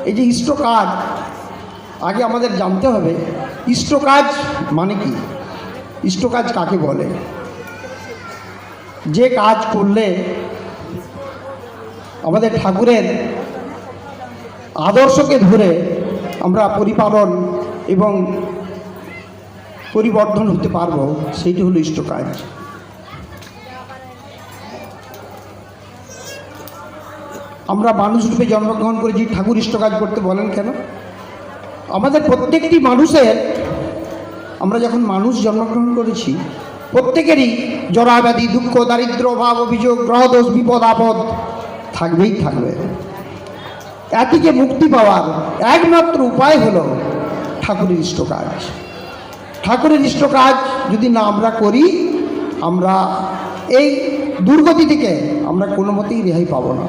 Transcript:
এই যে ইষ্ট কাজ, আগে আমাদের জানতে হবে ইষ্ট কাজ মানে কি, ইষ্ট কাজ কাকে বলে। যে কাজ করলে আমাদের ঠাকুরের আদর্শকে ধরে আমরা পরিপালন এবং পরিবর্ধন হতে পারবো, সেইটি হলো ইষ্ট কাজ। আমরা মানুষ রূপে জন্মগ্রহণ করেছি, ঠাকুর ইষ্ট কাজ করতে বলেন কেন? আমাদের প্রত্যেকটি মানুষের, আমরা যখন মানুষ জন্মগ্রহণ করেছি প্রত্যেকেরই জরাব্যাধি, দুঃখ, দারিদ্র্য, অভাব, অভিযোগ, গ্রহদোষ, বিপদ আপদ থাকবেই থাকবে। এ থেকে মুক্তি পাওয়ার একমাত্র উপায় হলো ঠাকুরের ইষ্ট কাজ। ঠাকুরের ইষ্ট কাজ যদি না আমরা করি, আমরা এই দুর্গতি থেকে আমরা কোনো মতেই রেহাই পাবো না।